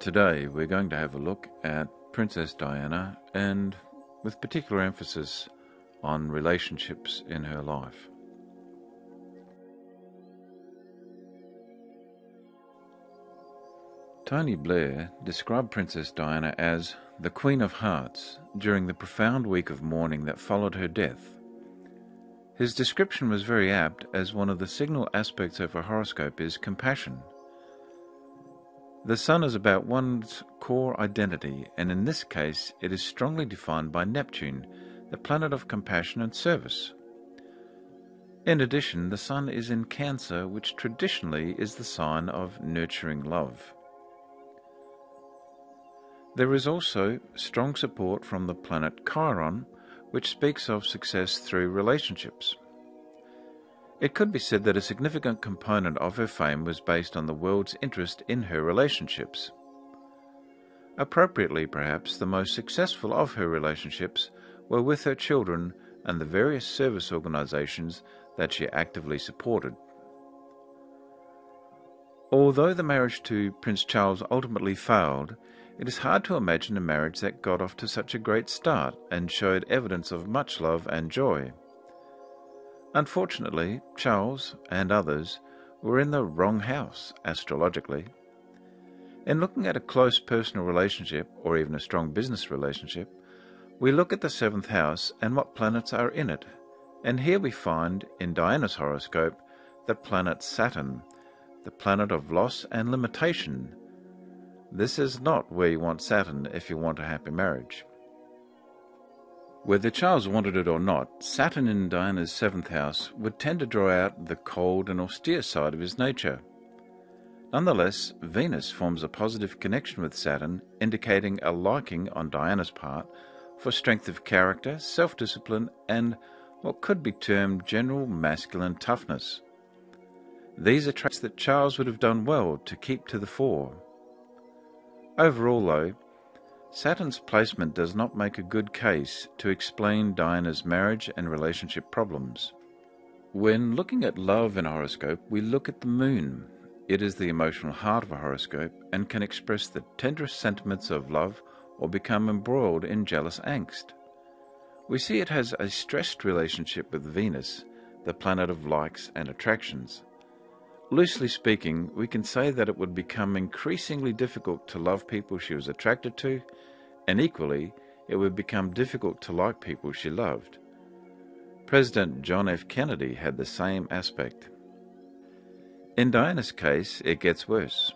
Today we're going to have a look at Princess Diana, and with particular emphasis on relationships in her life. Tony Blair described Princess Diana as the Queen of Hearts during the profound week of mourning that followed her death. His description was very apt, as one of the signal aspects of her horoscope is compassion. The sun is about one's core identity, and in this case it is strongly defined by Neptune, the planet of compassion and service. In addition, the sun is in Cancer, which traditionally is the sign of nurturing love. There is also strong support from the planet Chiron, which speaks of success through relationships. It could be said that a significant component of her fame was based on the world's interest in her relationships. Appropriately, perhaps, the most successful of her relationships were with her children and the various service organizations that she actively supported. Although the marriage to Prince Charles ultimately failed, it is hard to imagine a marriage that got off to such a great start and showed evidence of much love and joy. Unfortunately, Charles and others were in the wrong house, astrologically. In looking at a close personal relationship, or even a strong business relationship, we look at the 7th house and what planets are in it, and here we find, in Diana's horoscope, the planet Saturn, the planet of loss and limitation. This is not where you want Saturn if you want a happy marriage. Whether Charles wanted it or not, Saturn in Diana's 7th house would tend to draw out the cold and austere side of his nature. Nonetheless, Venus forms a positive connection with Saturn, indicating a liking on Diana's part for strength of character, self-discipline, and what could be termed general masculine toughness. These are traits that Charles would have done well to keep to the fore. Overall, though, Saturn's placement does not make a good case to explain Diana's marriage and relationship problems. When looking at love in a horoscope, we look at the moon. It is the emotional heart of a horoscope and can express the tenderest sentiments of love or become embroiled in jealous angst. We see it has a stressed relationship with Venus, the planet of likes and attractions. Loosely speaking, we can say that it would become increasingly difficult to love people she was attracted to, and equally, it would become difficult to like people she loved. President John F. Kennedy had the same aspect. In Diana's case, it gets worse.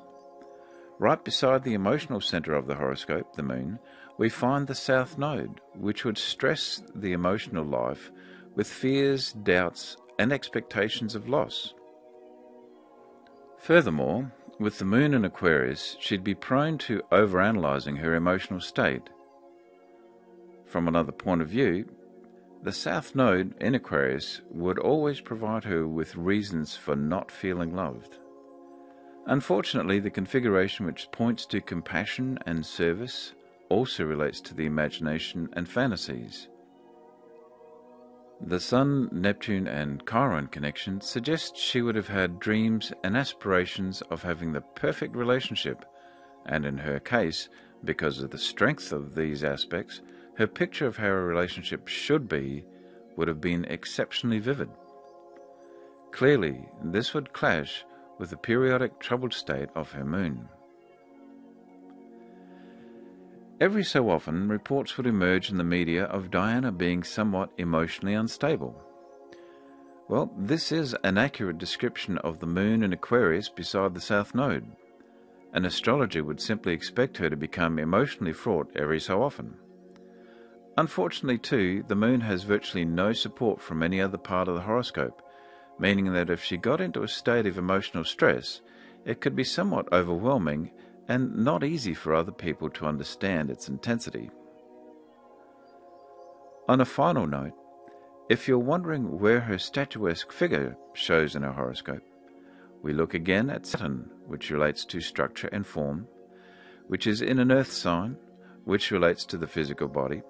Right beside the emotional center of the horoscope, the moon, we find the South Node, which would stress the emotional life with fears, doubts, and expectations of loss. Furthermore, with the moon in Aquarius, she'd be prone to overanalyzing her emotional state. From another point of view, the South Node in Aquarius would always provide her with reasons for not feeling loved. Unfortunately, the configuration which points to compassion and service also relates to the imagination and fantasies. The Sun, Neptune and Chiron connection suggests she would have had dreams and aspirations of having the perfect relationship, and in her case, because of the strength of these aspects, her picture of how a relationship should be would have been exceptionally vivid. Clearly, this would clash with the periodic troubled state of her moon. Every so often, reports would emerge in the media of Diana being somewhat emotionally unstable. Well, this is an accurate description of the moon in Aquarius beside the South Node. An astrologer would simply expect her to become emotionally fraught every so often. Unfortunately, too, the moon has virtually no support from any other part of the horoscope, meaning that if she got into a state of emotional stress, it could be somewhat overwhelming and not easy for other people to understand its intensity. On a final note, if you're wondering where her statuesque figure shows in her horoscope, we look again at Saturn, which relates to structure and form, which is in an earth sign, which relates to the physical body,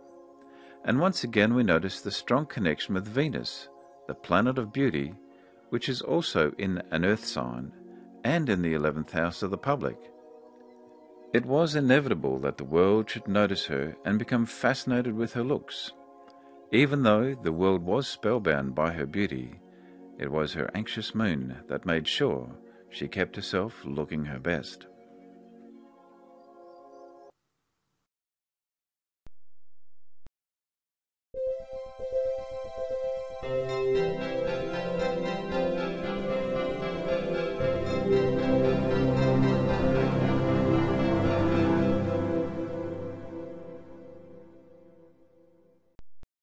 and once again we notice the strong connection with Venus, the planet of beauty, which is also in an earth sign and in the 11th house of the public. It was inevitable that the world should notice her and become fascinated with her looks. Even though the world was spellbound by her beauty, it was her anxious moon that made sure she kept herself looking her best.